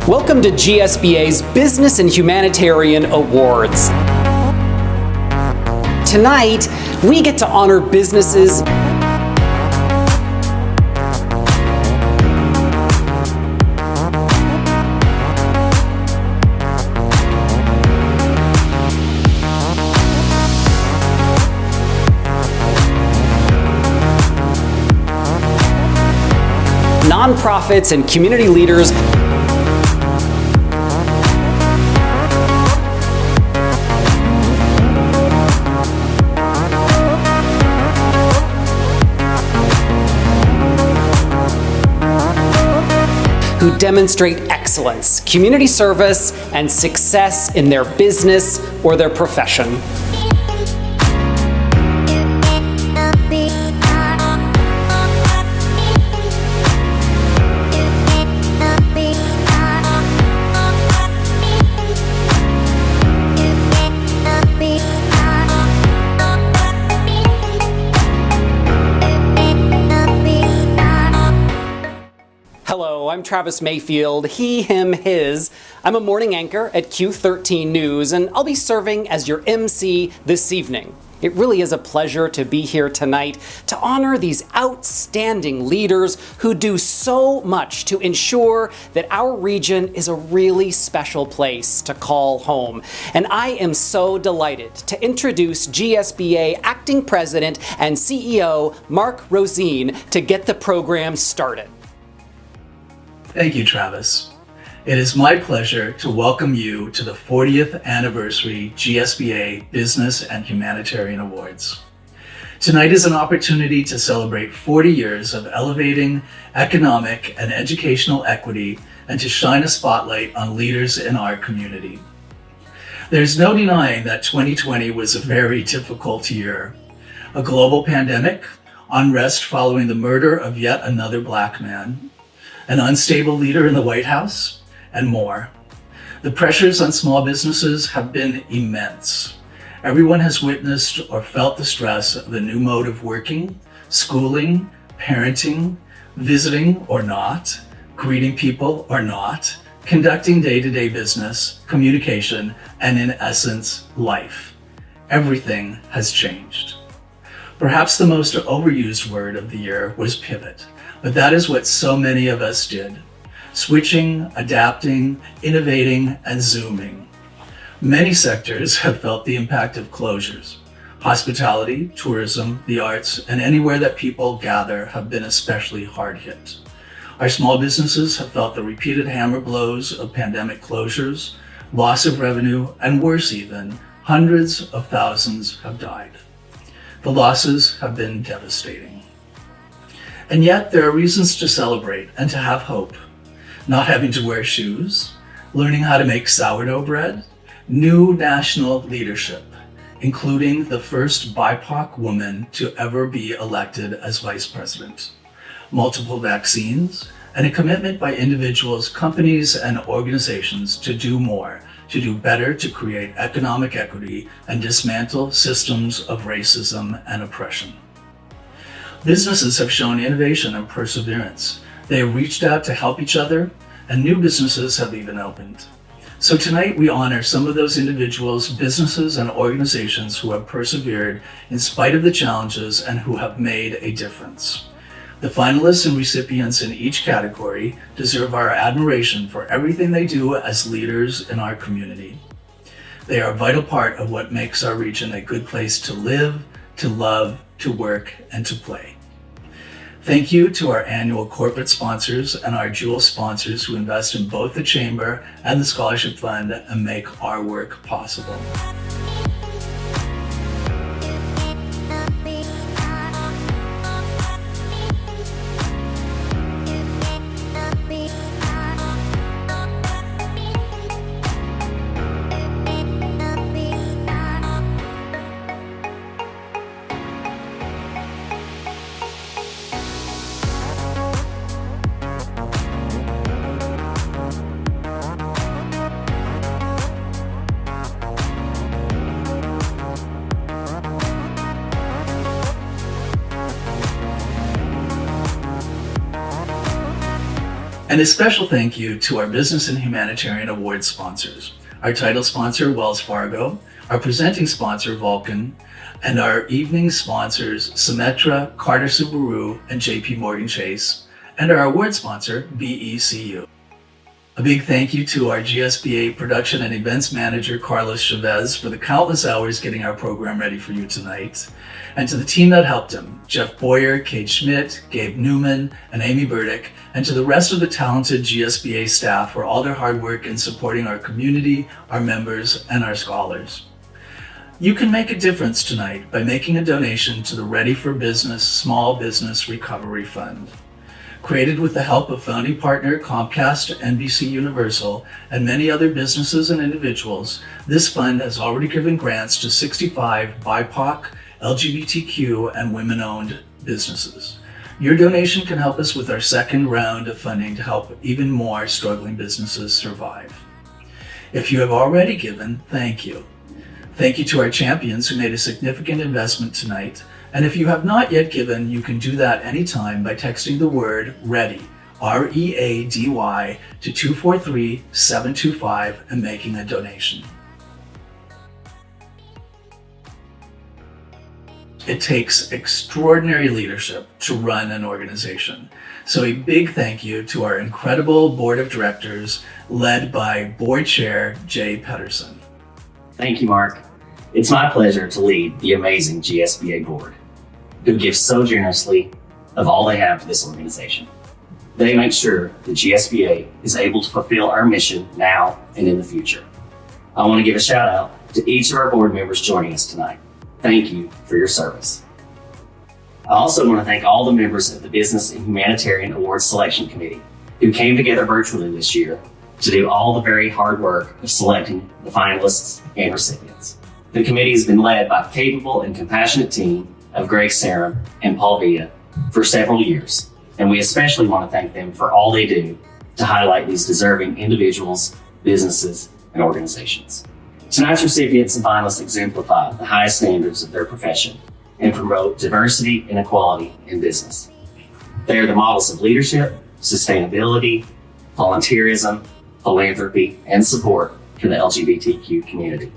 Welcome to GSBA's Business and Humanitarian Awards. Tonight, we get to honor businesses nonprofits and community leaders who demonstrate excellence, community service, and success in their business or their profession. Hello, I'm Travis Mayfield, he, him, his. I'm a morning anchor at Q13 News, and I'll be serving as your MC this evening. It really is a pleasure to be here tonight to honor these outstanding leaders who do so much to ensure that our region is a really special place to call home. And I am so delighted to introduce GSBA Acting President and CEO Mark Rosine to get the program started. Thank you, Travis. It is my pleasure to welcome you to the 40th Anniversary GSBA Business and Humanitarian Awards. Tonight is an opportunity to celebrate 40 years of elevating economic and educational equity and to shine a spotlight on leaders in our community. There's no denying that 2020 was a very difficult year. A global pandemic, unrest following the murder of yet another Black man, an unstable leader in the White House, and more. The pressures on small businesses have been immense. Everyone has witnessed or felt the stress of the new mode of working, schooling, parenting, visiting or not, greeting people or not, conducting day-to-day business, communication, and in essence, life. Everything has changed. Perhaps the most overused word of the year was pivot. But that is what so many of us did. Switching, adapting, innovating, and zooming. Many sectors have felt the impact of closures. Hospitality, tourism, the arts, and anywhere that people gather have been especially hard hit. Our small businesses have felt the repeated hammer blows of pandemic closures, loss of revenue, and worse even, hundreds of thousands have died. The losses have been devastating. And yet there are reasons to celebrate and to have hope. Not having to wear shoes, learning how to make sourdough bread, new national leadership, including the first BIPOC woman to ever be elected as vice president, multiple vaccines, and a commitment by individuals, companies, and organizations to do more, to do better to create economic equity and dismantle systems of racism and oppression. Businesses have shown innovation and perseverance. They have reached out to help each other, and new businesses have even opened. So tonight we honor some of those individuals, businesses, and organizations who have persevered in spite of the challenges and who have made a difference. The finalists and recipients in each category deserve our admiration for everything they do as leaders in our community. They are a vital part of what makes our region a good place to live, to love, to work, and to play. Thank you to our annual corporate sponsors and our jewel sponsors who invest in both the Chamber and the Scholarship Fund and make our work possible. And a special thank you to our Business and Humanitarian Awards sponsors, our title sponsor, Wells Fargo, our presenting sponsor, Vulcan, and our evening sponsors, Symetra, Carter Subaru, and JP Morgan Chase, and our award sponsor, BECU. A big thank you to our GSBA production and events manager, Carlos Chavez, for the countless hours getting our program ready for you tonight. And to the team that helped him, Jeff Boyer, Kate Schmidt, Gabe Newman, and Amy Burdick, and to the rest of the talented GSBA staff for all their hard work in supporting our community, our members, and our scholars. You can make a difference tonight by making a donation to the Ready for Business Small Business Recovery Fund. Created with the help of founding partner Comcast, NBC Universal, and many other businesses and individuals, this fund has already given grants to 65 BIPOC, LGBTQ, and women-owned businesses. Your donation can help us with our second round of funding to help even more struggling businesses survive. If you have already given, thank you. Thank you to our champions who made a significant investment tonight. And if you have not yet given, you can do that anytime by texting the word READY, READY, to 243-725 and making a donation. It takes extraordinary leadership to run an organization. So a big thank you to our incredible board of directors led by board chair Jay Pedersen. Thank you, Mark. It's my pleasure to lead the amazing GSBA board, who give so generously of all they have to this organization. They make sure the GSBA is able to fulfill our mission now and in the future. I want to give a shout out to each of our board members joining us tonight. Thank you for your service. I also want to thank all the members of the Business and Humanitarian Awards Selection Committee who came together virtually this year to do all the very hard work of selecting the finalists and recipients. The committee has been led by a capable and compassionate team of Greg Sarum and Paul Villa for several years, and we especially want to thank them for all they do to highlight these deserving individuals, businesses, and organizations. Tonight's recipients and finalists exemplify the highest standards of their profession and promote diversity and equality in business. They are the models of leadership, sustainability, volunteerism, philanthropy, and support for the LGBTQ community.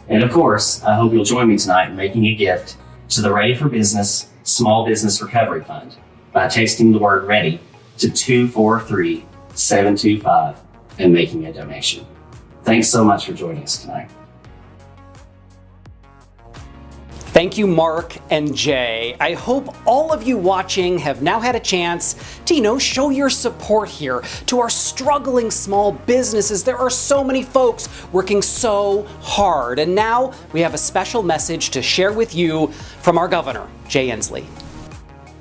And of course, I hope you'll join me tonight in making a gift to the Ready for Business Small Business Recovery Fund by texting the word READY to 243-725 and making a donation. Thanks so much for joining us tonight. Thank you, Mark and Jay. I hope all of you watching have now had a chance to, show your support here to our struggling small businesses. There are so many folks working so hard. And now we have a special message to share with you from our governor, Jay Inslee.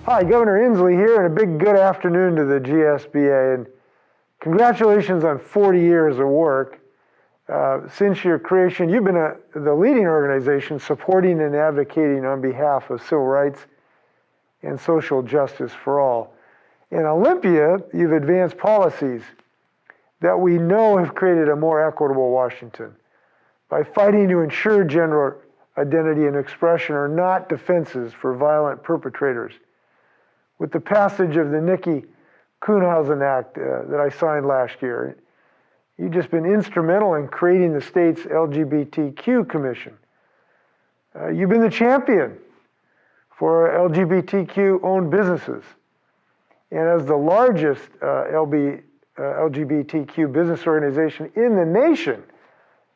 Hi, Governor Inslee here, and a big good afternoon to the GSBA. And congratulations on 40 years of work. Since your creation, you've been the leading organization supporting and advocating on behalf of civil rights and social justice for all. In Olympia, you've advanced policies that we know have created a more equitable Washington by fighting to ensure gender identity and expression are not defenses for violent perpetrators. With the passage of the Nikki Kuhnhausen Act that I signed last year, you've just been instrumental in creating the state's LGBTQ Commission. You've been the champion for LGBTQ-owned businesses. And as the largest LGBTQ business organization in the nation,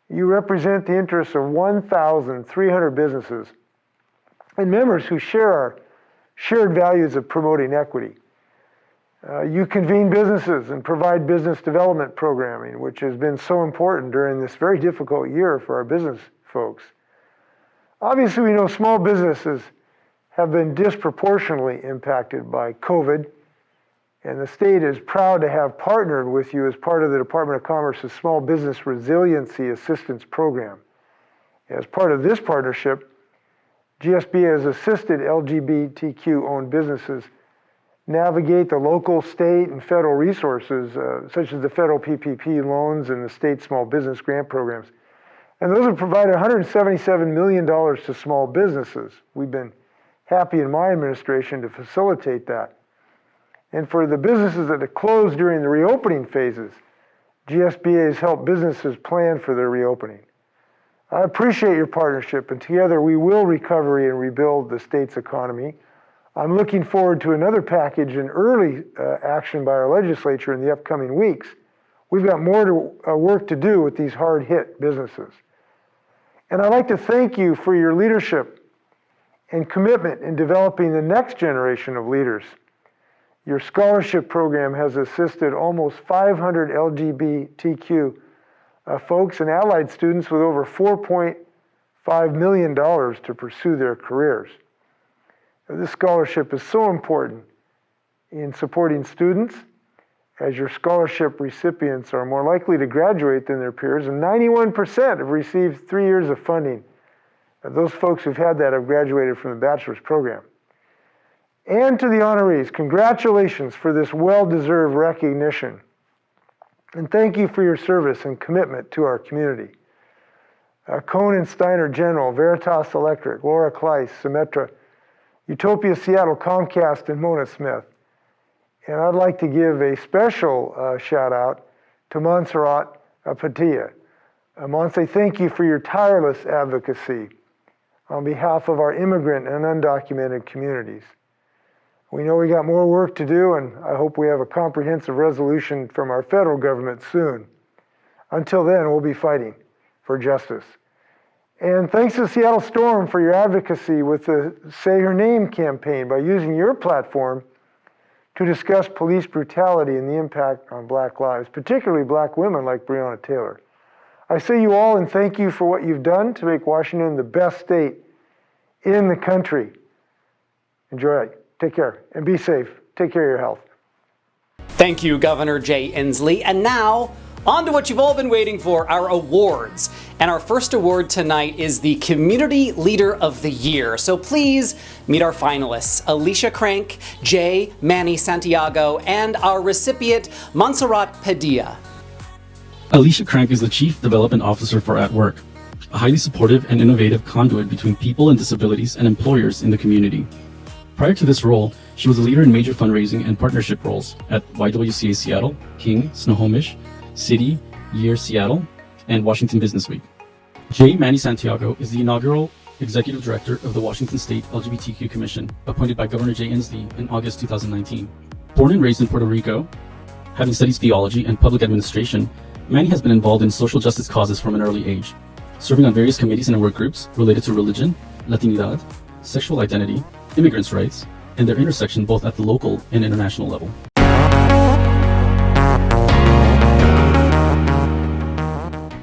you represent the interests of 1,300 businesses and members who share our shared values of promoting equity. You convene businesses and provide business development programming, which has been so important during this very difficult year for our business folks. Obviously, we know small businesses have been disproportionately impacted by COVID, and the state is proud to have partnered with you as part of the Department of Commerce's Small Business Resiliency Assistance Program. As part of this partnership, GSBA has assisted LGBTQ-owned businesses navigate the local, state, and federal resources, such as the federal PPP loans and the state small business grant programs. And those have provided $177 million to small businesses. We've been happy in my administration to facilitate that. And for the businesses that have closed during the reopening phases, GSBA has helped businesses plan for their reopening. I appreciate your partnership, and together we will recover and rebuild the state's economy. I'm looking forward to another package in early action by our legislature in the upcoming weeks. We've got more work to do with these hard-hit businesses. And I'd like to thank you for your leadership and commitment in developing the next generation of leaders. Your scholarship program has assisted almost 500 LGBTQ folks and allied students with over $4.5 million to pursue their careers. This scholarship is so important in supporting students, as your scholarship recipients are more likely to graduate than their peers, and 91% have received 3 years of funding. Those folks who've had that have graduated from the bachelor's program. And to the honorees, congratulations for this well-deserved recognition. And thank you for your service and commitment to our community. Cohn and Steiner General, Veritas Electric, Laura Kleiss, Symetra, Utopia Seattle, Comcast, and Mona Smith. And I'd like to give a special shout out to Montserrat Padilla. Montse, thank you for your tireless advocacy on behalf of our immigrant and undocumented communities. We know we got more work to do, and I hope we have a comprehensive resolution from our federal government soon. Until then, we'll be fighting for justice. And thanks to Seattle Storm for your advocacy with the Say Her Name campaign by using your platform to discuss police brutality and the impact on Black lives, particularly Black women like Breonna Taylor. I say you all and thank you for what you've done to make Washington the best state in the country. Enjoy it. Take care and be safe. Take care of your health. Thank you, Governor Jay Inslee. And now, on to what you've all been waiting for, our awards. And our first award tonight is the Community Leader of the Year. So please meet our finalists, Alicia Crank, J. Manny Santiago, and our recipient, Montserrat Padilla. Alicia Crank is the Chief Development Officer for At Work, a highly supportive and innovative conduit between people and disabilities and employers in the community. Prior to this role, she was a leader in major fundraising and partnership roles at YWCA Seattle, King, Snohomish, City, Year Seattle, and Washington Business Week. J. Manny Santiago is the inaugural Executive Director of the Washington State LGBTQ Commission, appointed by Governor Jay Inslee in August 2019. Born and raised in Puerto Rico, having studied theology and public administration, Manny has been involved in social justice causes from an early age, serving on various committees and work groups related to religion, Latinidad, sexual identity, immigrants' rights, and their intersection both at the local and international level.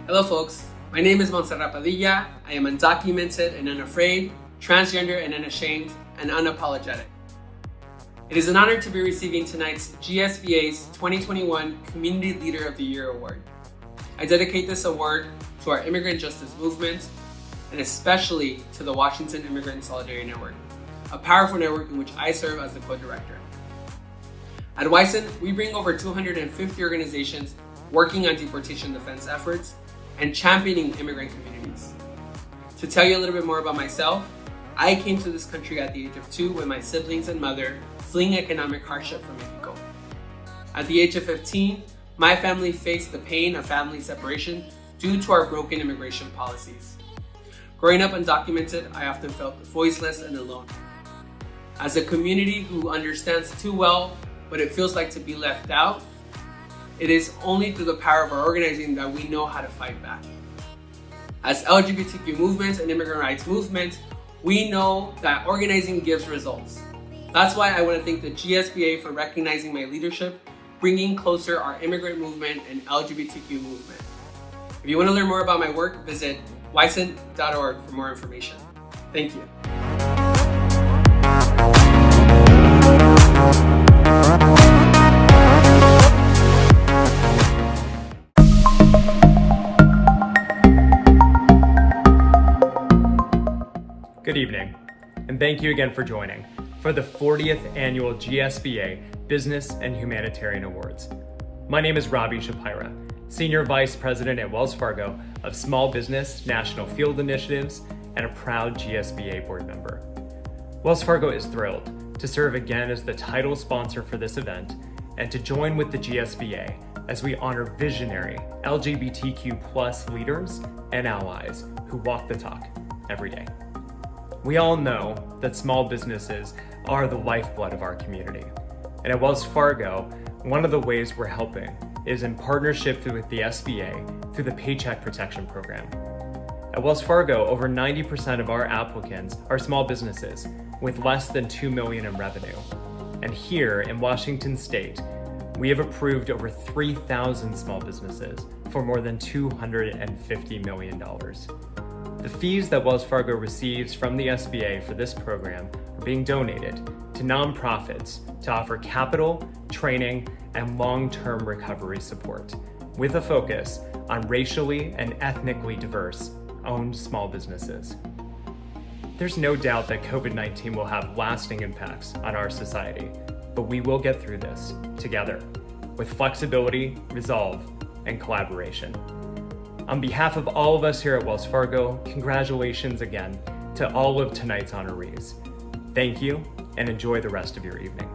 Hello folks, my name is Montserrat Padilla. I am undocumented and unafraid, transgender and unashamed, and unapologetic. It is an honor to be receiving tonight's GSBA's 2021 Community Leader of the Year Award. I dedicate this award to our immigrant justice movement, and especially to the Washington Immigrant Solidarity Network, a powerful network in which I serve as the co-director. At WISN, we bring over 250 organizations working on deportation defense efforts and championing immigrant communities. To tell you a little bit more about myself, I came to this country at the age of 2 with my siblings and mother, fleeing economic hardship from Mexico. At the age of 15, my family faced the pain of family separation due to our broken immigration policies. Growing up undocumented, I often felt voiceless and alone. As a community who understands too well what it feels like to be left out, it is only through the power of our organizing that we know how to fight back. As LGBTQ movements and immigrant rights movements, we know that organizing gives results. That's why I want to thank the GSBA for recognizing my leadership, bringing closer our immigrant movement and LGBTQ movement. If you want to learn more about my work, visit wisn.org for more information. Thank you. Good evening, and thank you again for joining for the 40th Annual GSBA Business and Humanitarian Awards. My name is Robbie Shapira, Senior Vice President at Wells Fargo of Small Business National Field Initiatives and a proud GSBA board member. Wells Fargo is thrilled to serve again as the title sponsor for this event and to join with the GSBA as we honor visionary LGBTQ+ leaders and allies who walk the talk every day. We all know that small businesses are the lifeblood of our community. And at Wells Fargo, one of the ways we're helping is in partnership with the SBA through the Paycheck Protection Program. At Wells Fargo, over 90% of our applicants are small businesses with less than $2 million in revenue. And here in Washington State, we have approved over 3,000 small businesses for more than $250 million. The fees that Wells Fargo receives from the SBA for this program are being donated to nonprofits to offer capital, training, and long-term recovery support, with a focus on racially and ethnically diverse owned small businesses. There's no doubt that COVID-19 will have lasting impacts on our society, but we will get through this together with flexibility, resolve, and collaboration. On behalf of all of us here at Wells Fargo, congratulations again to all of tonight's honorees. Thank you and enjoy the rest of your evening.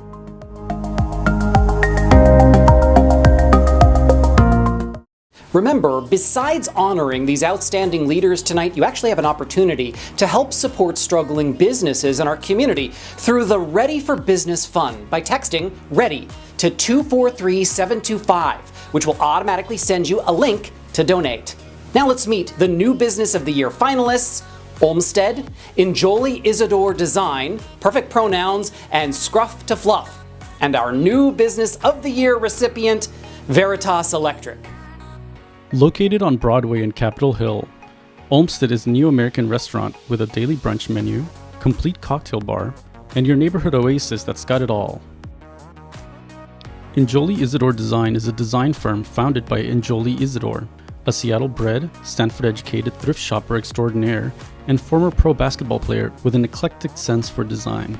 Remember, besides honoring these outstanding leaders tonight, you actually have an opportunity to help support struggling businesses in our community through the Ready for Business Fund by texting READY to 243-725, which will automatically send you a link to donate. Now let's meet the New Business of the Year finalists: Olmsted, Inslee Isidore Design, Perfect Pronouns, and Scruff to Fluff, and our New Business of the Year recipient, Veritas Electric. Located on Broadway in Capitol Hill, Olmsted is a new American restaurant with a daily brunch menu, complete cocktail bar, and your neighborhood oasis that's got it all. Inslee Isidore Design is a design firm founded by Inslee Isidore, a Seattle-bred, Stanford-educated thrift shopper extraordinaire and former pro basketball player with an eclectic sense for design.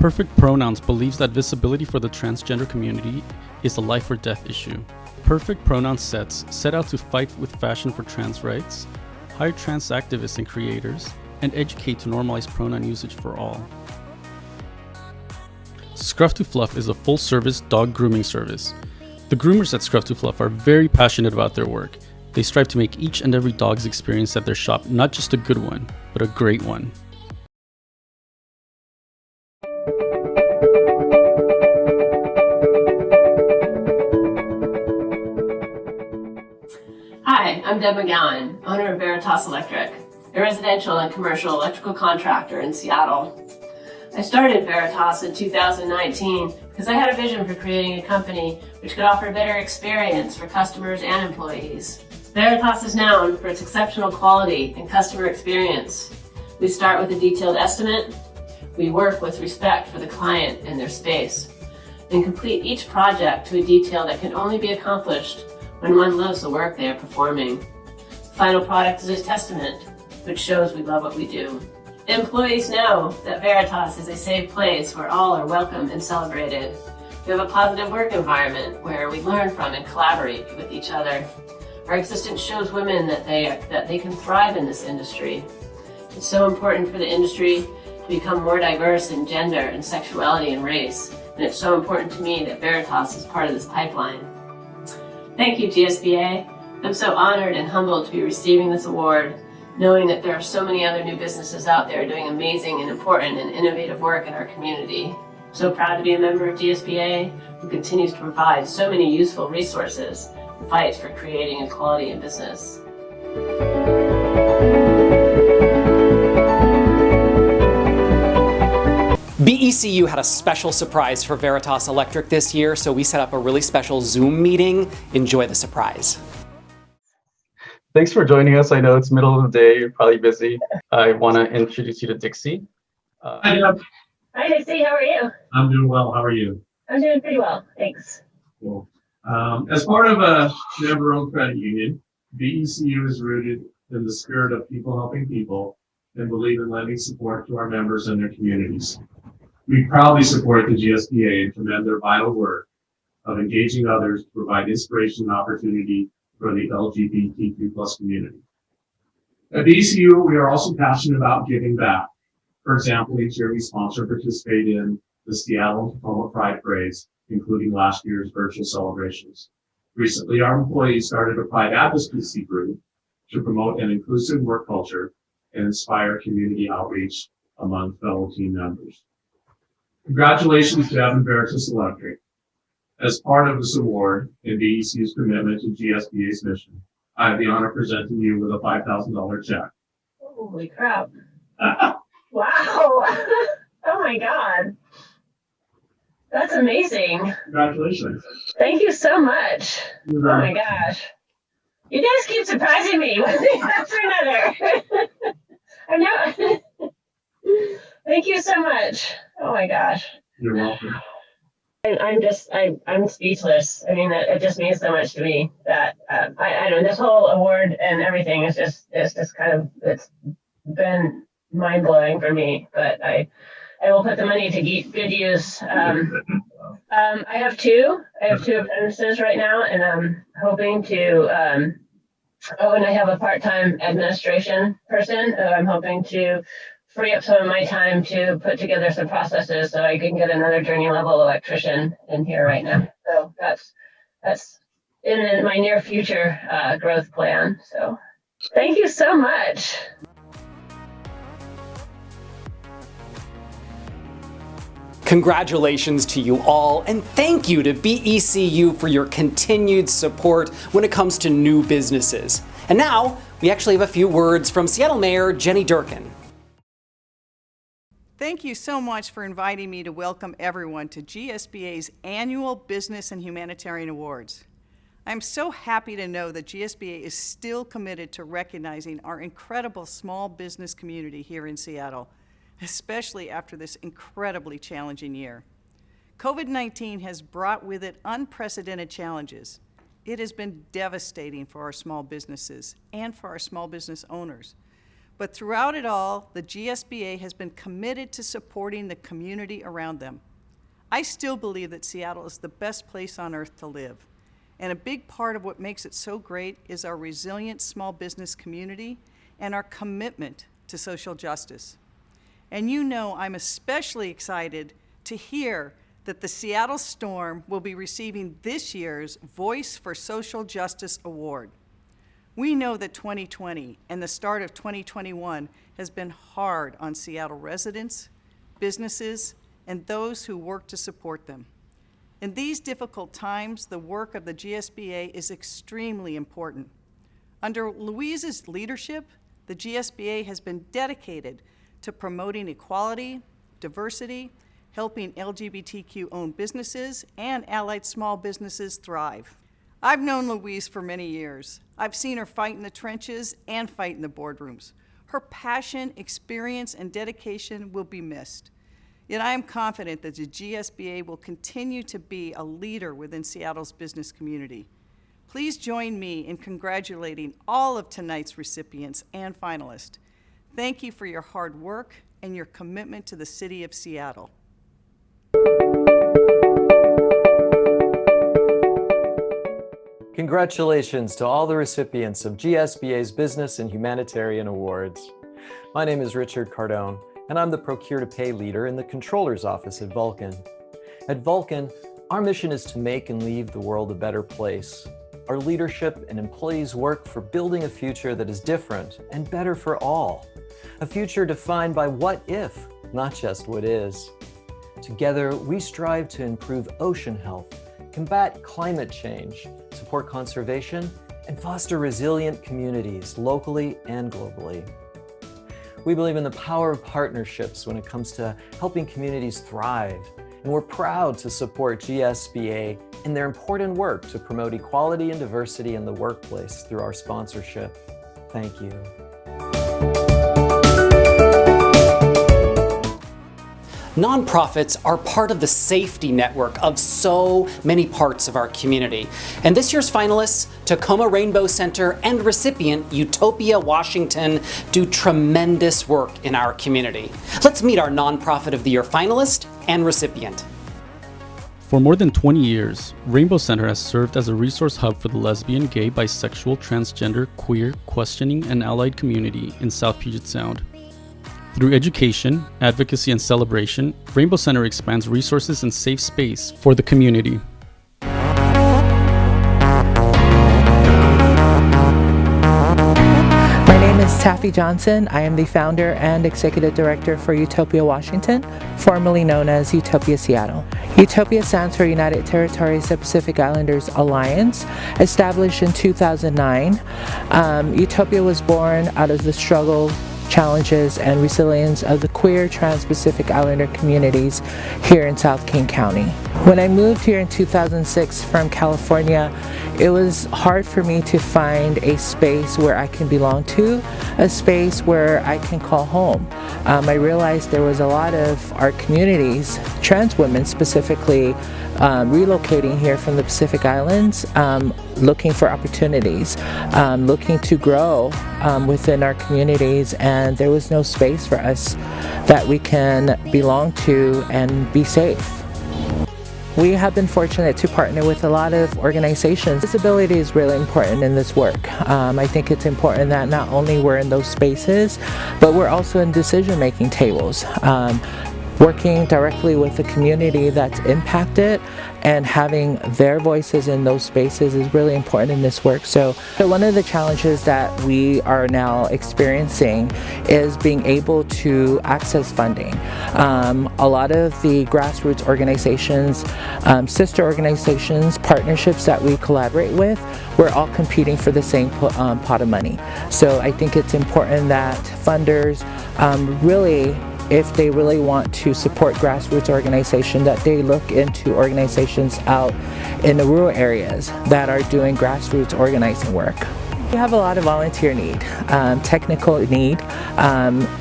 Perfect Pronouns believes that visibility for the transgender community is a life or death issue. Perfect Pronoun sets set out to fight with fashion for trans rights, hire trans activists and creators, and educate to normalize pronoun usage for all. Scruff to Fluff is a full-service dog grooming service. The groomers at Scruff to Fluff are very passionate about their work. They strive to make each and every dog's experience at their shop not just a good one, but a great one. Hi, I'm Deb McGowan, owner of Veritas Electric, a residential and commercial electrical contractor in Seattle. I started Veritas in 2019 because I had a vision for creating a company which could offer a better experience for customers and employees. Veritas is known for its exceptional quality and customer experience. We start with a detailed estimate, we work with respect for the client and their space, and complete each project to a detail that can only be accomplished when one loves the work they are performing. The final product is a testament, which shows we love what we do. Employees know that Veritas is a safe place where all are welcome and celebrated. We have a positive work environment where we learn from and collaborate with each other. Our existence shows women that they can thrive in this industry. It's so important for the industry to become more diverse in gender and sexuality and race, and it's so important to me that Veritas is part of this pipeline. Thank you, GSBA. I'm so honored and humbled to be receiving this award, knowing that there are so many other new businesses out there doing amazing and important and innovative work in our community. I'm so proud to be a member of GSBA, who continues to provide so many useful resources and fights for creating equality in business. BECU had a special surprise for Veritas Electric this year, so we set up a really special Zoom meeting. Enjoy the surprise. Thanks for joining us. I know it's middle of the day, you're probably busy. I want to introduce you to Dixie. Hi, Deb. Hi, Dixie, how are you? I'm doing well. How are you? I'm doing pretty well, thanks. Cool. As part of a member-owned credit union, BECU is rooted in the spirit of people helping people and believe in lending support to our members and their communities. We proudly support the GSBA and commend their vital work of engaging others to provide inspiration and opportunity for the LGBTQ+ community. At BECU, we are also passionate about giving back. For example, each year we sponsor and participate in the Seattle and Tacoma Pride Parades, including last year's virtual celebrations. Recently, our employees started a Pride advocacy group to promote an inclusive work culture and inspire community outreach among fellow team members. Congratulations to Evan Veritas Electric. As part of this award and BEC's commitment to GSBA's mission, I have the honor of presenting you with a $5,000 check. Holy crap. Wow. Oh my God. That's amazing. Congratulations. Thank you so much. Oh my gosh. You guys keep surprising me one thing after another. I know. Thank you so much. Oh my gosh. You're welcome. I'm speechless. I mean, it just means so much to me that I know this whole award and everything is just kind of, it's been mind blowing for me, but I will put the money to good use. I have two apprentices right now, and I'm hoping to, and I have a part-time administration person who I'm hoping to free up some of my time to put together some processes so I can get another journey level electrician in here right now. So that's in my near future growth plan. So thank you so much. Congratulations to you all, and thank you to BECU for your continued support when it comes to new businesses. And now, we actually have a few words from Seattle Mayor Jenny Durkan. Thank you so much for inviting me to welcome everyone to GSBA's annual Business and Humanitarian Awards. I'm so happy to know that GSBA is still committed to recognizing our incredible small business community here in Seattle, especially after this incredibly challenging year. COVID-19 has brought with it unprecedented challenges. It has been devastating for our small businesses and for our small business owners. But throughout it all, the GSBA has been committed to supporting the community around them. I still believe that Seattle is the best place on earth to live. And a big part of what makes it so great is our resilient small business community and our commitment to social justice. And you know I'm especially excited to hear that the Seattle Storm will be receiving this year's Voice for Social Justice Award. We know that 2020 and the start of 2021 has been hard on Seattle residents, businesses, and those who work to support them. In these difficult times, the work of the GSBA is extremely important. Under Louise's leadership, the GSBA has been dedicated to promoting equality, diversity, helping LGBTQ-owned businesses and allied small businesses thrive. I've known Louise for many years. I've seen her fight in the trenches and fight in the boardrooms. Her passion, experience, and dedication will be missed. Yet I am confident that the GSBA will continue to be a leader within Seattle's business community. Please join me in congratulating all of tonight's recipients and finalists. Thank you for your hard work and your commitment to the city of Seattle. Congratulations to all the recipients of GSBA's Business and Humanitarian Awards. My name is Richard Cardone, and I'm the Procure to Pay leader in the Controller's Office at Vulcan. At Vulcan, our mission is to make and leave the world a better place. Our leadership and employees work for building a future that is different and better for all. A future defined by what if, not just what is. Together, we strive to improve ocean health, combat climate change, support conservation, and foster resilient communities locally and globally. We believe in the power of partnerships when it comes to helping communities thrive, and we're proud to support GSBA in their important work to promote equality and diversity in the workplace through our sponsorship. Thank you. Nonprofits are part of the safety network of so many parts of our community. And this year's finalists, Tacoma Rainbow Center and recipient Utopia Washington, do tremendous work in our community. Let's meet our Nonprofit of the Year finalist and recipient. For more than 20 years, Rainbow Center has served as a resource hub for the lesbian, gay, bisexual, transgender, queer, questioning, and allied community in South Puget Sound. Through education, advocacy, and celebration, Rainbow Center expands resources and safe space for the community. My name is Taffy Johnson. I am the founder and executive director for Utopia Washington, formerly known as Utopia Seattle. Utopia stands for United Territories of Pacific Islanders Alliance, established in 2009. Utopia was born out of the struggle, challenges, and resilience of the queer Trans-Pacific Islander communities here in South King County. When I moved here in 2006 from California, it was hard for me to find a space where I can belong to, a space where I can call home. I realized there was a lot of our communities, trans women specifically, relocating here from the Pacific Islands, looking for opportunities, looking to grow within our communities, and there was no space for us that we can belong to and be safe. We have been fortunate to partner with a lot of organizations. Disability is really important in this work. I think it's important that not only we're in those spaces, but we're also in decision-making tables. Working directly with the community that's impacted and having their voices in those spaces is really important in this work. So one of the challenges that we are now experiencing is being able to access funding. A lot of the grassroots organizations, sister organizations, partnerships that we collaborate with, we're all competing for the same pot of money. So I think it's important that funders really, if they really want to support grassroots organizations, that they look into organizations out in the rural areas that are doing grassroots organizing work. We have a lot of volunteer need, technical need.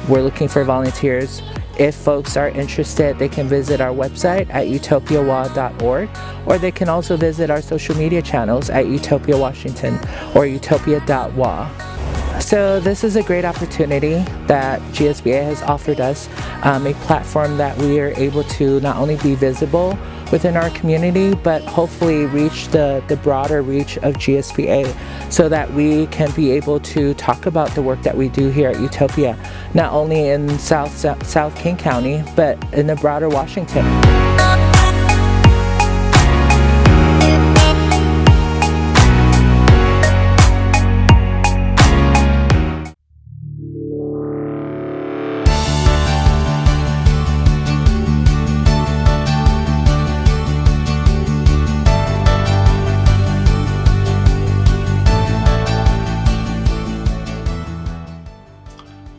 We're looking for volunteers. If folks are interested, they can visit our website at utopiawa.org, or they can also visit our social media channels at Utopia Washington or utopia.wa. So this is a great opportunity that GSBA has offered us, a platform that we are able to not only be visible within our community, but hopefully reach the broader reach of GSBA so that we can be able to talk about the work that we do here at Utopia, not only in South King County, but in the broader Washington.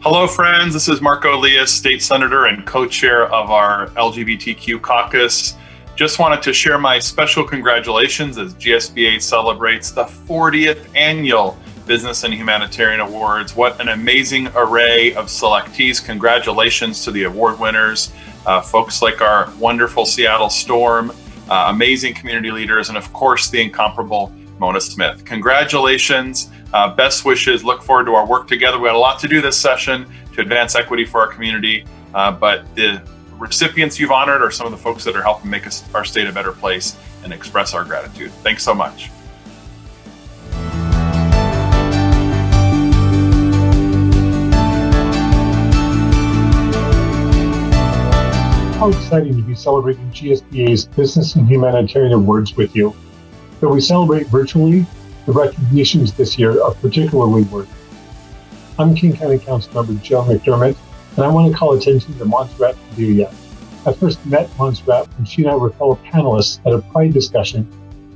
Hello, friends. This is Marco Elias, State Senator and co-chair of our LGBTQ caucus. Just wanted to share my special congratulations as GSBA celebrates the 40th annual Business and Humanitarian Awards. What an amazing array of selectees. Congratulations to the award winners, folks like our wonderful Seattle Storm, amazing community leaders, and of course, the incomparable Mona Smith. Congratulations. Best wishes. Look forward to our work together. We had a lot to do this session to advance equity for our community, but the recipients you've honored are some of the folks that are helping make our state a better place and express our gratitude. Thanks so much. How exciting to be celebrating GSBA's Business and Humanitarian Awards with you. Though we celebrate virtually, the recognitions this year are particularly worthy. I'm King County Councilmember Joe McDermott, and I want to call attention to Montserrat Padilla. I first met Montserrat when she and I were fellow panelists at a Pride discussion,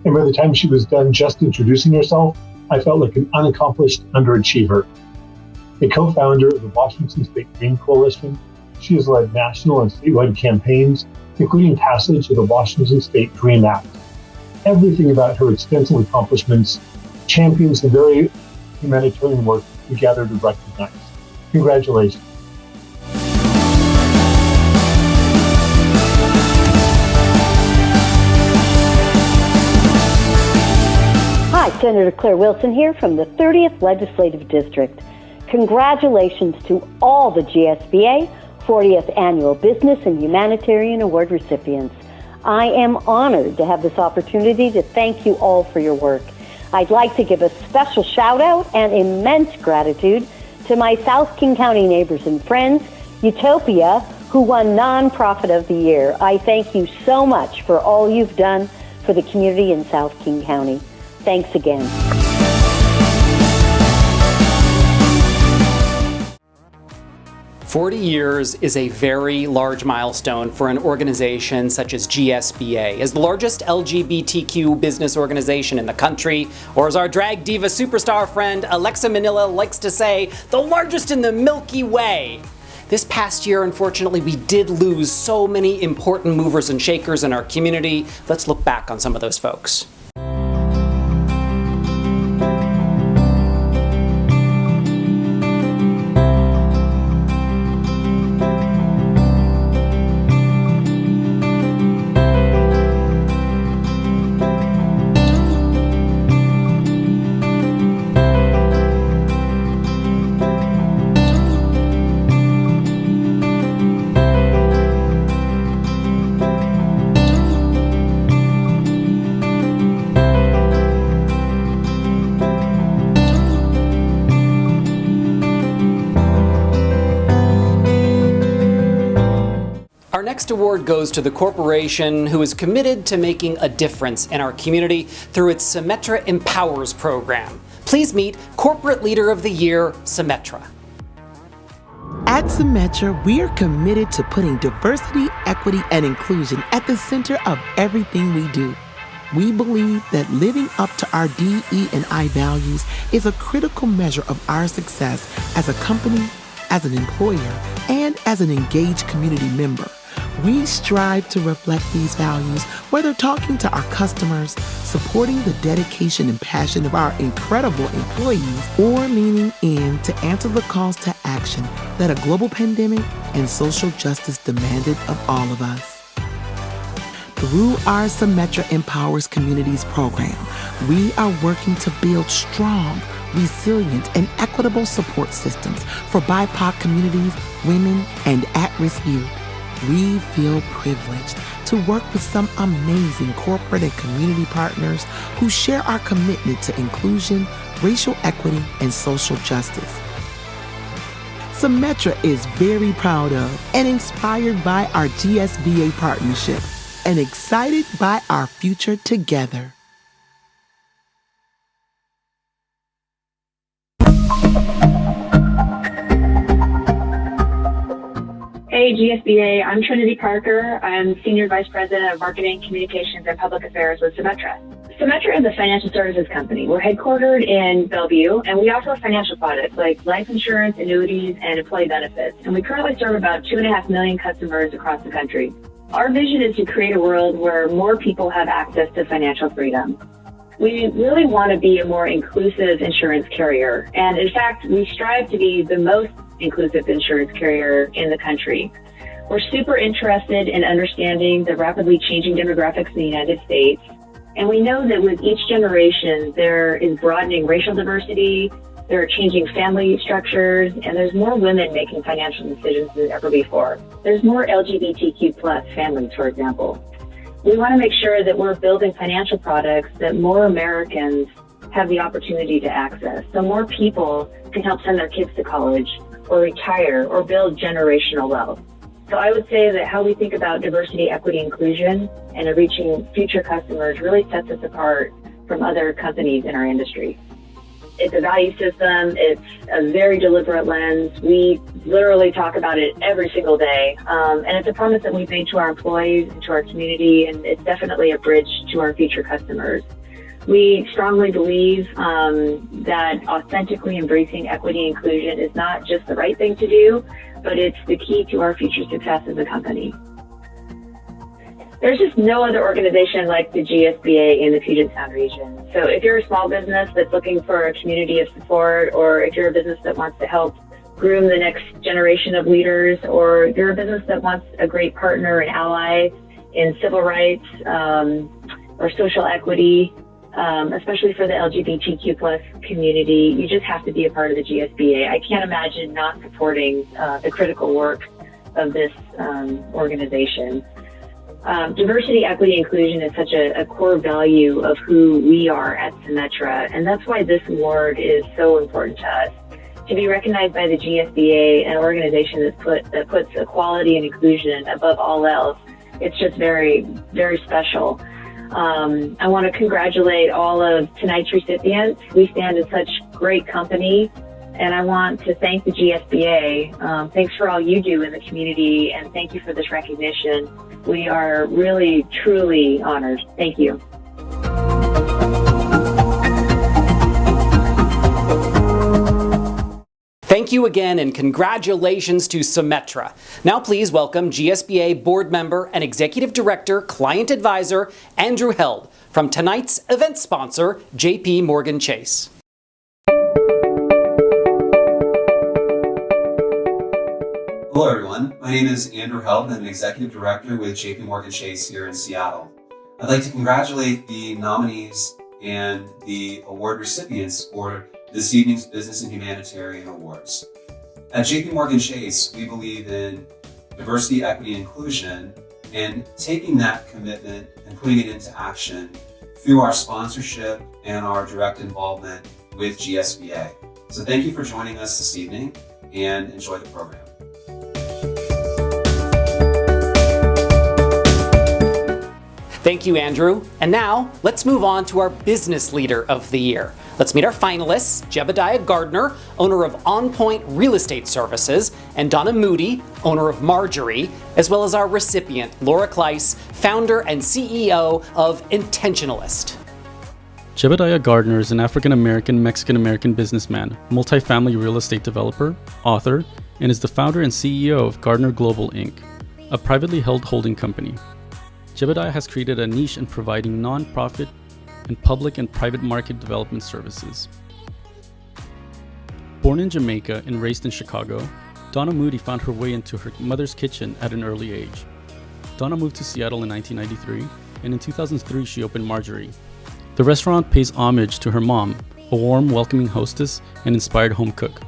and by the time she was done just introducing herself, I felt like an unaccomplished underachiever. A co-founder of the Washington State Green Coalition, she has led national and statewide campaigns, including passage of the Washington State Dream Act. Everything about her extensive accomplishments champions the very humanitarian work we gather to recognize. Congratulations. Hi, Senator Claire Wilson here from the 30th Legislative District. Congratulations to all the GSBA 40th Annual Business and Humanitarian Award recipients. I am honored to have this opportunity to thank you all for your work. I'd like to give a special shout out and immense gratitude to my South King County neighbors and friends Utopia, who won Nonprofit of the Year. I thank you so much for all you've done for the community in South King County. Thanks again. "40 years is a very large milestone for an organization such as GSBA. As the largest LGBTQ business organization in the country, or as our drag diva superstar friend Alexa Manila likes to say, the largest in the Milky Way. This past year, unfortunately, we did lose so many important movers and shakers in our community. Let's look back on some of those folks. Our next award goes to the corporation who is committed to making a difference in our community through its Symetra Empowers program. Please meet Corporate Leader of the Year, Symetra. At Symetra, we are committed to putting diversity, equity, and inclusion at the center of everything we do. We believe that living up to our DE&I values is a critical measure of our success as a company, as an employer, and as an engaged community member. We strive to reflect these values, whether talking to our customers, supporting the dedication and passion of our incredible employees, or leaning in to answer the calls to action that a global pandemic and social justice demanded of all of us. Through our Symetra Empowers Communities program, we are working to build strong, resilient, and equitable support systems for BIPOC communities, women, and at-risk youth. We feel privileged to work with some amazing corporate and community partners who share our commitment to inclusion, racial equity, and social justice. Symetra is very proud of and inspired by our GSBA partnership and excited by our future together. Hey, GSBA, I'm Trinity Parker. I'm Senior Vice President of Marketing, Communications, and Public Affairs with Symetra. Symetra is a financial services company. We're headquartered in Bellevue, and we offer financial products like life insurance, annuities, and employee benefits. And we currently serve about 2.5 million customers across the country. Our vision is to create a world where more people have access to financial freedom. We really want to be a more inclusive insurance carrier. And in fact, we strive to be the most inclusive insurance carrier in the country. We're super interested in understanding the rapidly changing demographics in the United States. And we know that with each generation, there is broadening racial diversity, there are changing family structures, and there's more women making financial decisions than ever before. There's more LGBTQ plus families, for example. We want to make sure that we're building financial products that more Americans have the opportunity to access, so more people can help send their kids to college or retire or build generational wealth. So I would say that how we think about diversity, equity, inclusion, and reaching future customers really sets us apart from other companies in our industry. It's a value system. It's a very deliberate lens. We literally talk about it every single day. And it's a promise that we've made to our employees and to our community, and it's definitely a bridge to our future customers. We strongly believe that authentically embracing equity and inclusion is not just the right thing to do, but it's the key to our future success as a company. There's just no other organization like the GSBA in the Puget Sound region. So if you're a small business that's looking for a community of support, or if you're a business that wants to help groom the next generation of leaders, or if you're a business that wants a great partner and ally in civil rights or social equity, especially for the LGBTQ plus community, you just have to be a part of the GSBA. I can't imagine not supporting the critical work of this organization. Diversity, equity, inclusion is such a core value of who we are at Symetra, and that's why this award is so important to us. to be recognized by the GSBA, an organization that puts equality and inclusion above all else, it's just very, very special. I want to congratulate all of tonight's recipients. We stand in such great company, and I want to thank the GSBA. Thanks for all you do in the community, and thank you for this recognition. We are really, truly honored. Thank you. Thank you again, and congratulations to Symetra. Now please welcome GSBA Board Member and Executive Director, Client Advisor, Andrew Held, from tonight's event sponsor, JP Morgan Chase. Hello everyone, my name is Andrew Held and I'm an Executive Director with JP Morgan Chase here in Seattle. I'd like to congratulate the nominees and the award recipients for this evening's Business and Humanitarian Awards. At JP Morgan Chase, we believe in diversity, equity, and inclusion, and taking that commitment and putting it into action through our sponsorship and our direct involvement with GSBA. So thank you for joining us this evening and enjoy the program. Thank you, Andrew. And now, let's move on to our Business Leader of the Year. Let's meet our finalists, Jebediah Gardner, owner of On Point Real Estate Services, and Donna Moody, owner of Marjorie, as well as our recipient, Laura Kleiss, founder and CEO of Intentionalist. Jebediah Gardner is an African-American, Mexican-American businessman, multifamily real estate developer, author, and is the founder and CEO of Gardner Global Inc., a privately held holding company. Jebediah has created a niche in providing nonprofit and public and private market development services. Born in Jamaica and raised in Chicago, Donna Moody found her way into her mother's kitchen at an early age. Donna moved to Seattle in 1993, and in 2003 she opened Marjorie. The restaurant pays homage to her mom, a warm, welcoming hostess and inspired home cook.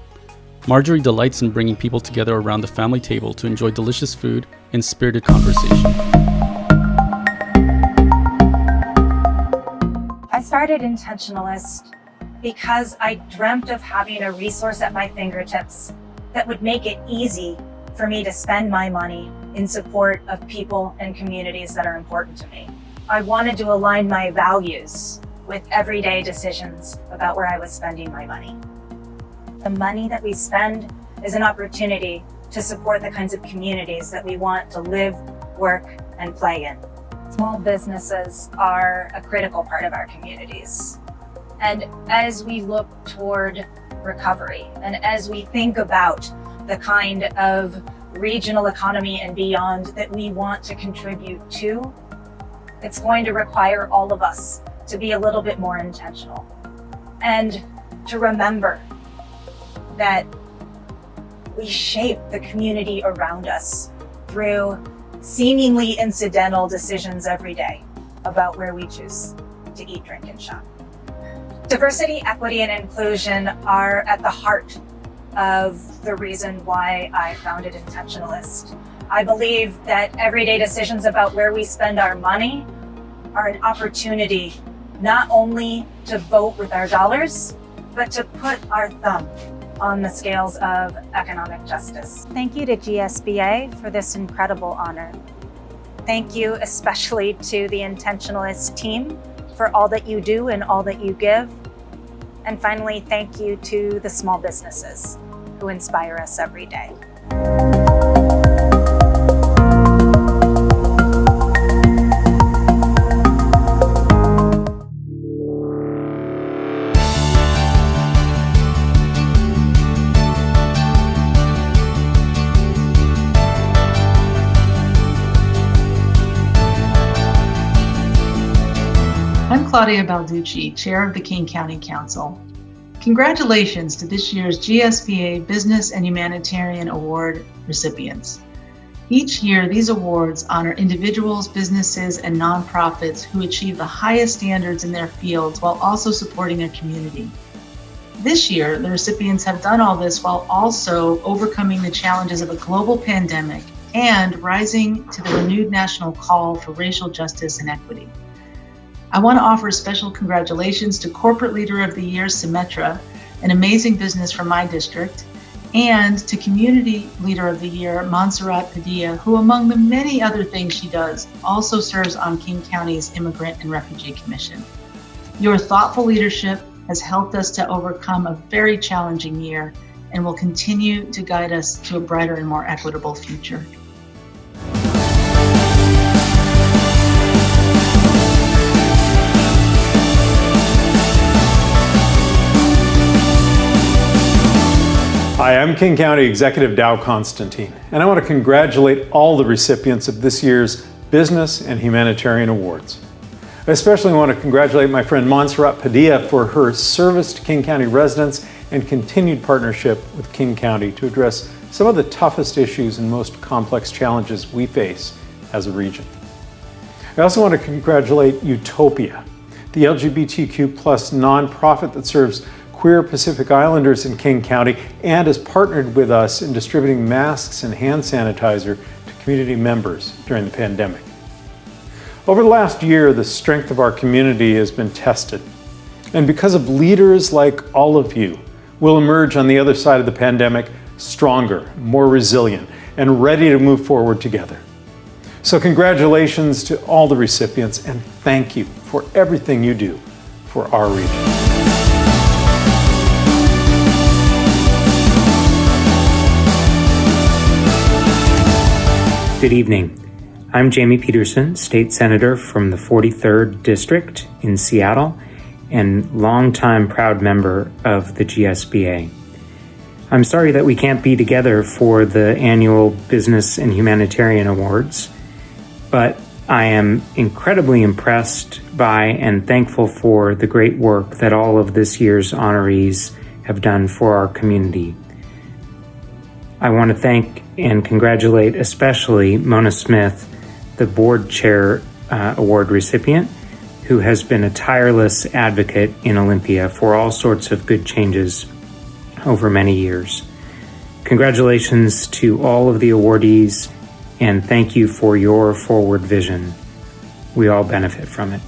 Marjorie delights in bringing people together around the family table to enjoy delicious food and spirited conversation. I started Intentionalist because I dreamt of having a resource at my fingertips that would make it easy for me to spend my money in support of people and communities that are important to me. I wanted to align my values with everyday decisions about where I was spending my money. The money that we spend is an opportunity to support the kinds of communities that we want to live, work, and play in. Small businesses are a critical part of our communities. And as we look toward recovery, and as we think about the kind of regional economy and beyond that we want to contribute to, it's going to require all of us to be a little bit more intentional and to remember that we shape the community around us through seemingly incidental decisions every day about where we choose to eat, drink, and shop. Diversity, equity, and inclusion are at the heart of the reason why I founded Intentionalist. I believe that everyday decisions about where we spend our money are an opportunity not only to vote with our dollars, but to put our thumb on the scales of economic justice. Thank you to GSBA for this incredible honor. Thank you especially to the Intentionalist team for all that you do and all that you give. And finally, thank you to the small businesses who inspire us every day. I'm Claudia Balducci, Chair of the King County Council. Congratulations to this year's GSBA Business and Humanitarian Award recipients. Each year, these awards honor individuals, businesses, and nonprofits who achieve the highest standards in their fields while also supporting their community. This year, the recipients have done all this while also overcoming the challenges of a global pandemic and rising to the renewed national call for racial justice and equity. I want to offer special congratulations to Corporate Leader of the Year, Symetra, an amazing business from my district, and to Community Leader of the Year, Montserrat Padilla, who among the many other things she does, also serves on King County's Immigrant and Refugee Commission. Your thoughtful leadership has helped us to overcome a very challenging year and will continue to guide us to a brighter and more equitable future. Hi, I'm King County Executive Dow Constantine, and I want to congratulate all the recipients of this year's Business and Humanitarian Awards. I especially want to congratulate my friend Montserrat Padilla for her service to King County residents and continued partnership with King County to address some of the toughest issues and most complex challenges we face as a region. I also want to congratulate Utopia, the LGBTQ+ nonprofit that serves queer Pacific Islanders in King County and has partnered with us in distributing masks and hand sanitizer to community members during the pandemic. Over the last year, the strength of our community has been tested. And because of leaders like all of you, we'll emerge on the other side of the pandemic stronger, more resilient, and ready to move forward together. So congratulations to all the recipients, and thank you for everything you do for our region. Good evening. I'm Jamie Peterson, State Senator from the 43rd District in Seattle and longtime proud member of the GSBA. I'm sorry that we can't be together for the annual Business and Humanitarian Awards, but I am incredibly impressed by and thankful for the great work that all of this year's honorees have done for our community. I want to thank and congratulate especially Mona Smith, the Board Chair Award recipient, who has been a tireless advocate in Olympia for all sorts of good changes over many years. Congratulations to all of the awardees, and thank you for your forward vision. We all benefit from it.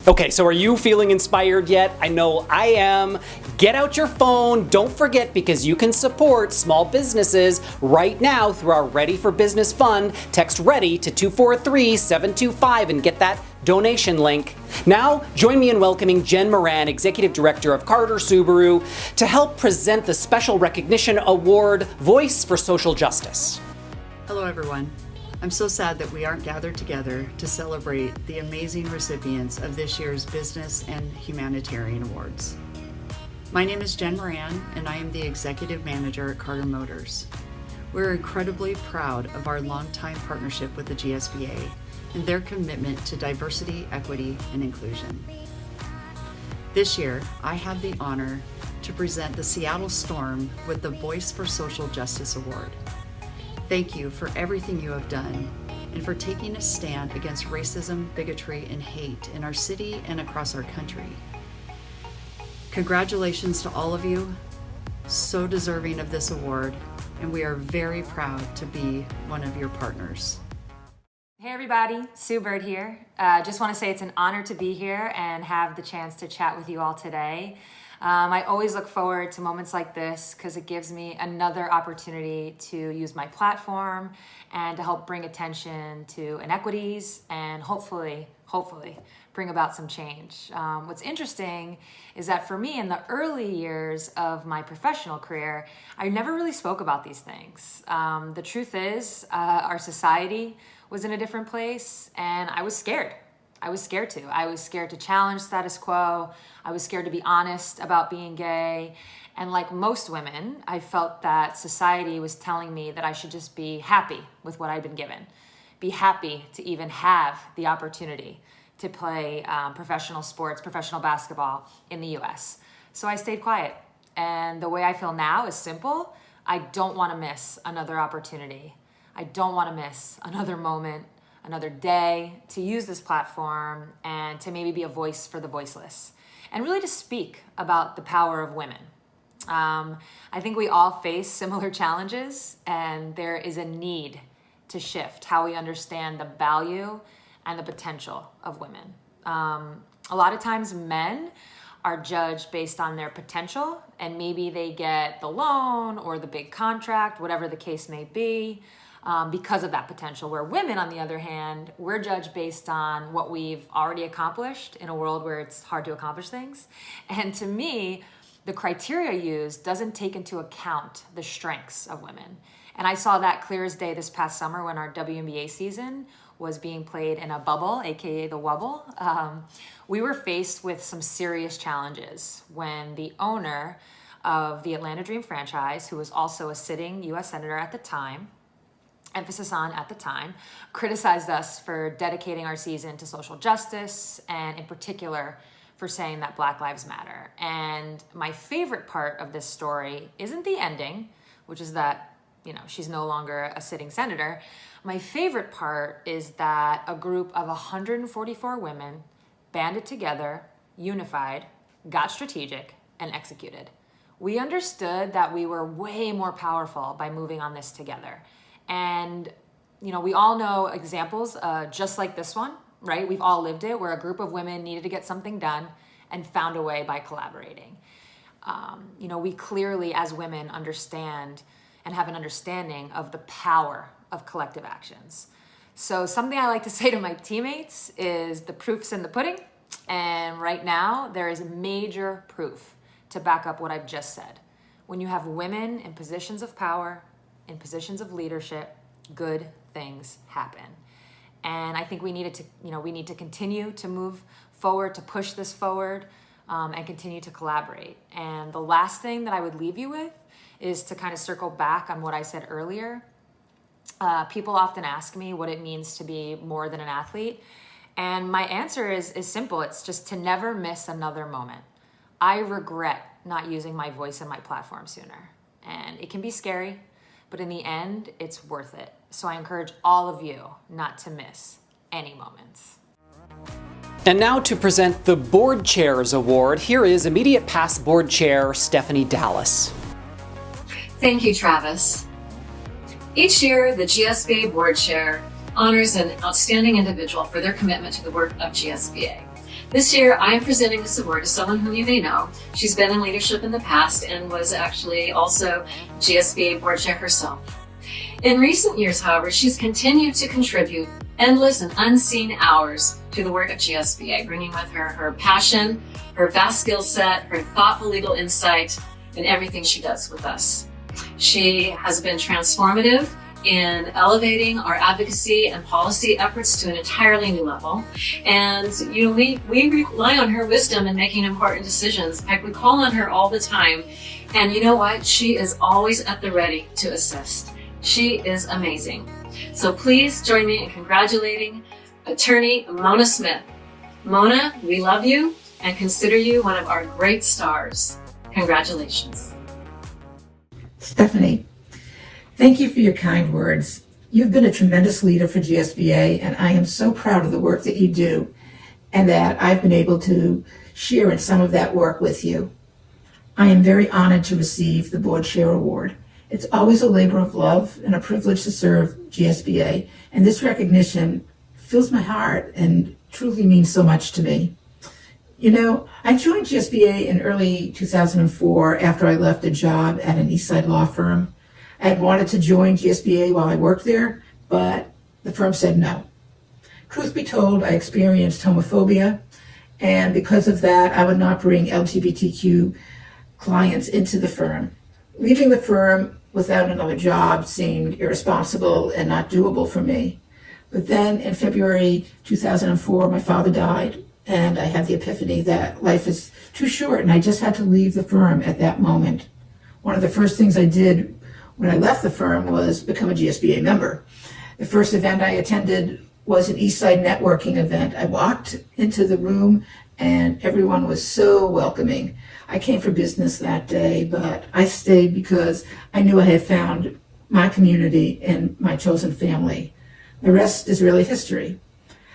Okay, so are you feeling inspired yet? I know I am. Get out your phone. Don't forget, because you can support small businesses right now through our Ready for Business Fund. Text READY to 243-725 and get that donation link. Now, join me in welcoming Jen Moran, Executive Director of Carter Subaru, to help present the Special Recognition Award, Voice for Social Justice. Hello, everyone. I'm so sad that we aren't gathered together to celebrate the amazing recipients of this year's Business and Humanitarian Awards. My name is Jen Moran, and I am the Executive Manager at Carter Motors. We're incredibly proud of our longtime partnership with the GSBA and their commitment to diversity, equity, and inclusion. This year, I have the honor to present the Seattle Storm with the Voice for Social Justice Award. Thank you for everything you have done and for taking a stand against racism, bigotry, and hate in our city and across our country. Congratulations to all of you, so deserving of this award, and we are very proud to be one of your partners. Hey everybody, Sue Bird here. Just want to say it's an honor to be here and have the chance to chat with you all today. I always look forward to moments like this because it gives me another opportunity to use my platform and to help bring attention to inequities and hopefully bring about some change. What's interesting is that for me in the early years of my professional career, I never really spoke about these things. The truth is, our society was in a different place and I was scared. I was scared to challenge status quo. I was scared to be honest about being gay. And like most women, I felt that society was telling me that I should just be happy with what I'd been given. Be happy to even have the opportunity to play professional sports, professional basketball in the US. So I stayed quiet. And the way I feel now is simple. I don't want to miss another opportunity. I don't want to miss another moment, another day to use this platform and to maybe be a voice for the voiceless and really to speak about the power of women. I think we all face similar challenges, and there is a need to shift how we understand the value and the potential of women. A lot of times men are judged based on their potential, and maybe they get the loan or the big contract, whatever the case may be, because of that potential. Where women, on the other hand, we're judged based on what we've already accomplished in a world where it's hard to accomplish things. And to me, the criteria used doesn't take into account the strengths of women. And I saw that clear as day this past summer when our WNBA season was being played in a bubble, AKA the Wubble. We were faced with some serious challenges when the owner of the Atlanta Dream franchise, who was also a sitting US Senator at the time, emphasis on at the time, criticized us for dedicating our season to social justice, and in particular, for saying that Black Lives Matter. And my favorite part of this story isn't the ending, which is that, she's no longer a sitting senator. My favorite part is that a group of 144 women banded together, unified, got strategic, and executed. We understood that we were way more powerful by moving on this together. And, we all know examples just like this one, right? We've all lived it, where a group of women needed to get something done and found a way by collaborating. We clearly, as women, understand and have an understanding of the power of collective actions. So something I like to say to my teammates is the proof's in the pudding. And right now, there is major proof to back up what I've just said. When you have women in positions of power, in positions of leadership, good things happen. And I think we need to continue to move forward, to push this forward, and continue to collaborate. And the last thing that I would leave you with is to kind of circle back on what I said earlier. People often ask me what it means to be more than an athlete. And my answer is simple. It's just to never miss another moment. I regret not using my voice and my platform sooner. And it can be scary, but in the end, it's worth it. So I encourage all of you not to miss any moments. And now to present the Board Chairs Award, here is immediate past Board Chair Stephanie Dallas. Thank you, Travis. Each year, the GSBA Board Chair honors an outstanding individual for their commitment to the work of GSBA. This year, I am presenting this award to someone whom you may know. She's been in leadership in the past and was actually also GSBA Board Chair herself. In recent years, however, she's continued to contribute endless and unseen hours to the work of GSBA, bringing with her her passion, her vast skill set, her thoughtful legal insight, and everything she does with us. She has been transformative in elevating our advocacy and policy efforts to an entirely new level. And we rely on her wisdom in making important decisions. In fact, we call on her all the time. And you know what? She is always at the ready to assist. She is amazing. So please join me in congratulating Attorney Mona Smith. Mona, we love you and consider you one of our great stars. Congratulations. Stephanie, thank you for your kind words. You've been a tremendous leader for GSBA, and I am so proud of the work that you do and that I've been able to share in some of that work with you. I am very honored to receive the Board Chair Award. It's always a labor of love and a privilege to serve GSBA, and this recognition fills my heart and truly means so much to me. I joined GSBA in early 2004 after I left a job at an East Side law firm. I had wanted to join GSBA while I worked there, but the firm said no. Truth be told, I experienced homophobia, and because of that, I would not bring LGBTQ clients into the firm. Leaving the firm without another job seemed irresponsible and not doable for me. But then in February 2004, my father died, and I had the epiphany that life is too short, and I just had to leave the firm at that moment. One of the first things I did when I left the firm was become a GSBA member. The first event I attended was an East Side networking event. I walked into the room and everyone was so welcoming. I came for business that day, but I stayed because I knew I had found my community and my chosen family. The rest is really history.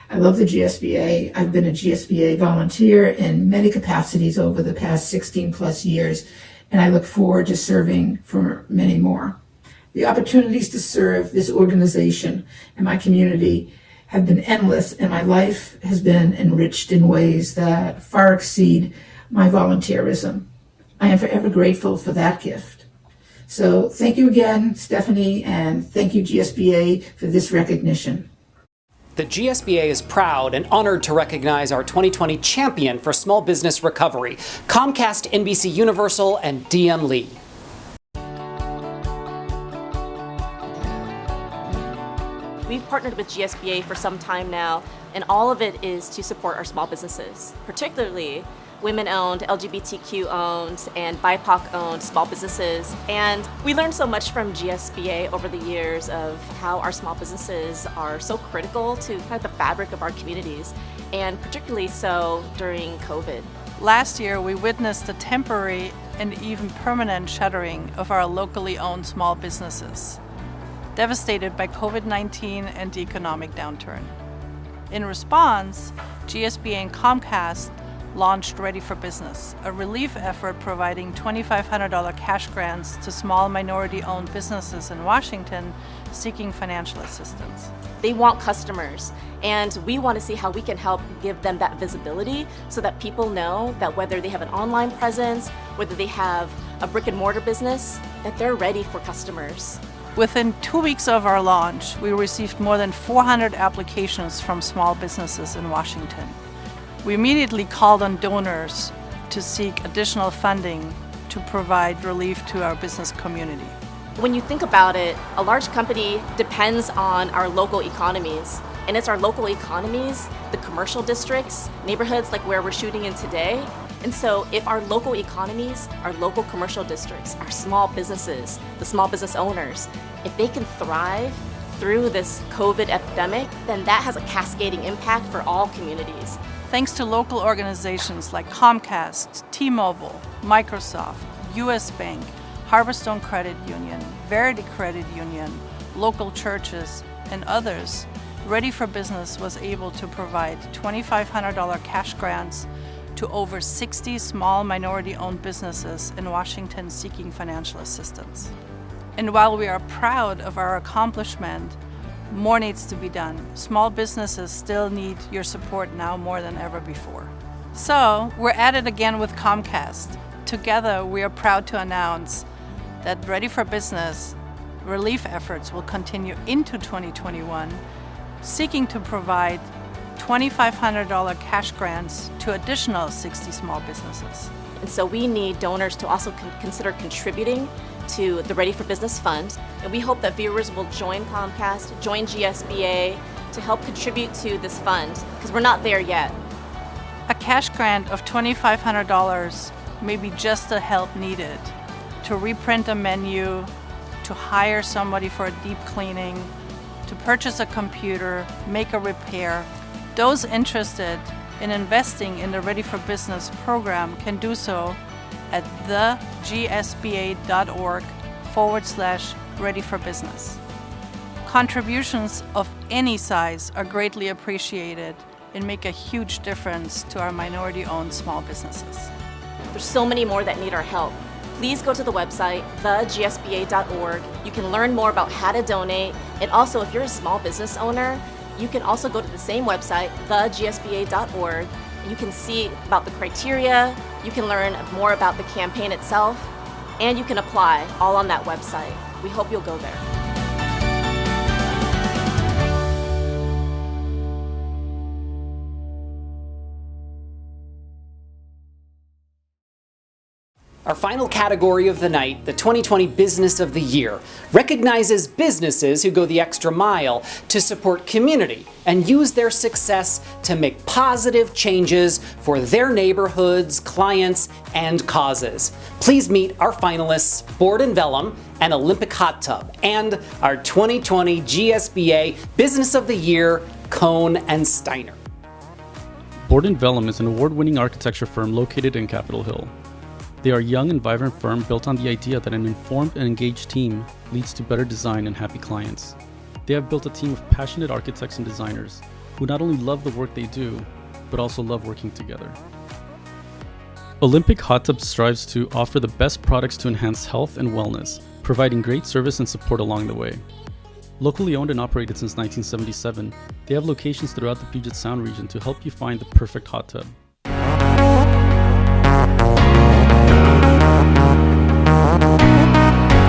I love the GSBA. I've been a GSBA volunteer in many capacities over the past 16 plus years, and I look forward to serving for many more. The opportunities to serve this organization and my community have been endless, and my life has been enriched in ways that far exceed my volunteerism. I am forever grateful for that gift. So thank you again, Stephanie, and thank you, GSBA, for this recognition. The GSBA is proud and honored to recognize our 2020 champion for small business recovery, Comcast, NBC Universal, and DM Lee. We've partnered with GSBA for some time now, and all of it is to support our small businesses, particularly women-owned, LGBTQ-owned, and BIPOC-owned small businesses. And we learned so much from GSBA over the years of how our small businesses are so critical to kind of the fabric of our communities, and particularly so during COVID. Last year, we witnessed the temporary and even permanent shuttering of our locally owned small businesses, devastated by COVID-19 and the economic downturn. In response, GSBA and Comcast launched Ready for Business, a relief effort providing $2,500 cash grants to small minority-owned businesses in Washington seeking financial assistance. They want customers, and we want to see how we can help give them that visibility so that people know that whether they have an online presence, whether they have a brick and mortar business, that they're ready for customers. Within 2 weeks of our launch, we received more than 400 applications from small businesses in Washington. We immediately called on donors to seek additional funding to provide relief to our business community. When you think about it, a large company depends on our local economies. And it's our local economies, the commercial districts, neighborhoods like where we're shooting in today. And so if our local economies, our local commercial districts, our small businesses, the small business owners, if they can thrive through this COVID epidemic, then that has a cascading impact for all communities. Thanks to local organizations like Comcast, T-Mobile, Microsoft, US Bank, Harborstone Credit Union, Verity Credit Union, local churches, and others, Ready for Business was able to provide $2,500 cash grants to over 60 small minority-owned businesses in Washington seeking financial assistance. And while we are proud of our accomplishment, more needs to be done. Small businesses still need your support now more than ever before. So we're at it again with Comcast. Together, we are proud to announce that Ready for Business relief efforts will continue into 2021, seeking to provide $2,500 cash grants to additional 60 small businesses. And so we need donors to also consider contributing to the Ready for Business Fund. And we hope that viewers will join Comcast, join GSBA to help contribute to this fund, because we're not there yet. A cash grant of $2,500 may be just the help needed to reprint a menu, to hire somebody for a deep cleaning, to purchase a computer, make a repair. Those interested in investing in the Ready for Business program can do so at thegsba.org/readyforbusiness. Contributions of any size are greatly appreciated and make a huge difference to our minority-owned small businesses. There's so many more that need our help. Please go to the website, thegsba.org. You can learn more about how to donate. And also, if you're a small business owner, you can also go to the same website, thegsba.org. You can see about the criteria, you can learn more about the campaign itself, and you can apply all on that website. We hope you'll go there. Our final category of the night, the 2020 Business of the Year, recognizes businesses who go the extra mile to support community and use their success to make positive changes for their neighborhoods, clients, and causes. Please meet our finalists, Board and Vellum and Olympic Hot Tub, and our 2020 GSBA Business of the Year, Cohn and Steiner. Board and Vellum is an award-winning architecture firm located in Capitol Hill. They are a young and vibrant firm built on the idea that an informed and engaged team leads to better design and happy clients. They have built a team of passionate architects and designers who not only love the work they do, but also love working together. Olympic Hot Tub strives to offer the best products to enhance health and wellness, providing great service and support along the way. Locally owned and operated since 1977, they have locations throughout the Puget Sound region to help you find the perfect hot tub.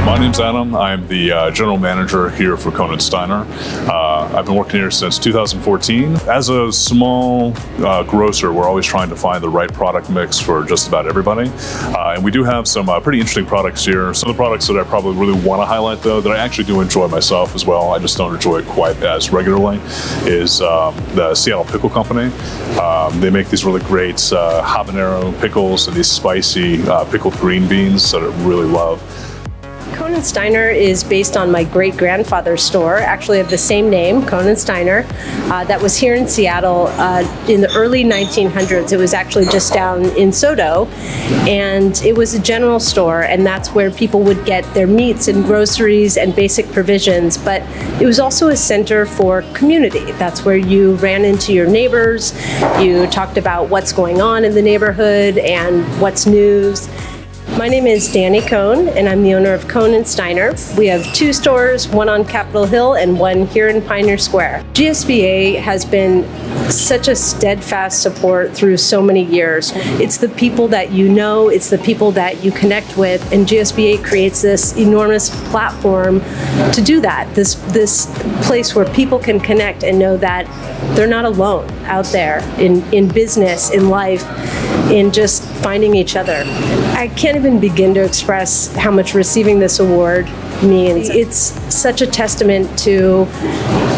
My name's Adam. I'm the general manager here for Cohen & Steiner. I've been working here since 2014. As a small grocer, we're always trying to find the right product mix for just about everybody. And we do have some pretty interesting products here. Some of the products that I probably really want to highlight, though, that I actually do enjoy myself as well, I just don't enjoy it quite as regularly, is the Seattle Pickle Company. They make these really great habanero pickles and these spicy pickled green beans that I really love. Cohen & Steiner is based on my great-grandfather's store, actually of the same name, Cohen & Steiner, that was here in Seattle in the early 1900s. It was actually just down in Sodo, and it was a general store, and that's where people would get their meats and groceries and basic provisions, but it was also a center for community. That's where you ran into your neighbors, you talked about what's going on in the neighborhood and what's news. My name is Danny Cohn, and I'm the owner of Cohen & Steiner. We have 2 stores, one on Capitol Hill and one here in Pioneer Square. GSBA has been such a steadfast support through so many years. It's the people that you know, it's the people that you connect with, and GSBA creates this enormous platform to do that, this place where people can connect and know that they're not alone out there in business, in life, in just finding each other. I can't even begin to express how much receiving this award means. It's such a testament to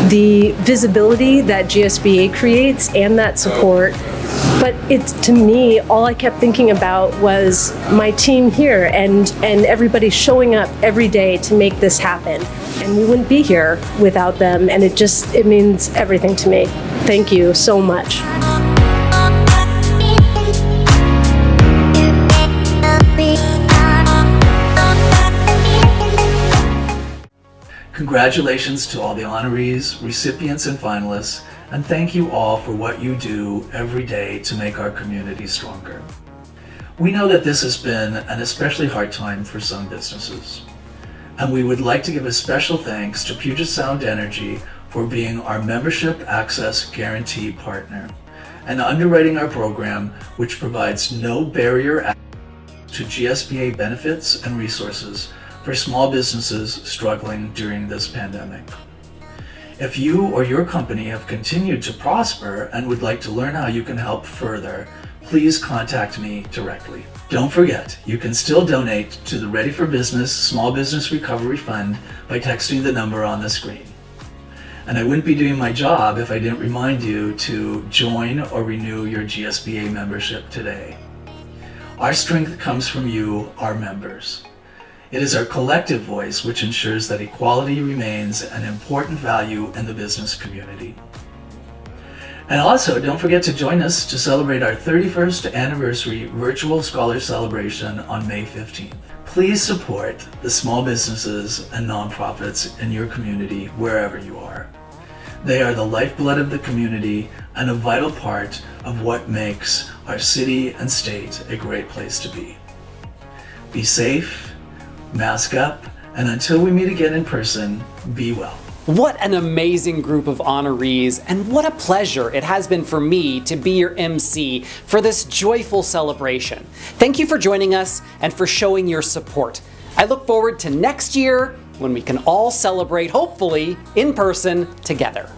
the visibility that GSBA creates and that support. But it's, to me, all I kept thinking about was my team here and everybody showing up every day to make this happen. And we wouldn't be here without them, and it means everything to me. Thank you so much. Congratulations to all the honorees, recipients, and finalists, and thank you all for what you do every day to make our community stronger. We know that this has been an especially hard time for some businesses, and we would like to give a special thanks to Puget Sound Energy for being our membership access guarantee partner and underwriting our program, which provides no barrier access to GSBA benefits and resources for small businesses struggling during this pandemic. If you or your company have continued to prosper and would like to learn how you can help further, please contact me directly. Don't forget, you can still donate to the Ready for Business Small Business Recovery Fund by texting the number on the screen. And I wouldn't be doing my job if I didn't remind you to join or renew your GSBA membership today. Our strength comes from you, our members. It is our collective voice which ensures that equality remains an important value in the business community. And also, don't forget to join us to celebrate our 31st anniversary virtual Scholar Celebration on May 15th. Please support the small businesses and nonprofits in your community wherever you are. They are the lifeblood of the community and a vital part of what makes our city and state a great place to be. Be safe, mask up, and until we meet again in person, be well. What an amazing group of honorees, and what a pleasure it has been for me to be your MC for this joyful celebration. Thank you for joining us and for showing your support. I look forward to next year when we can all celebrate, hopefully in person, together.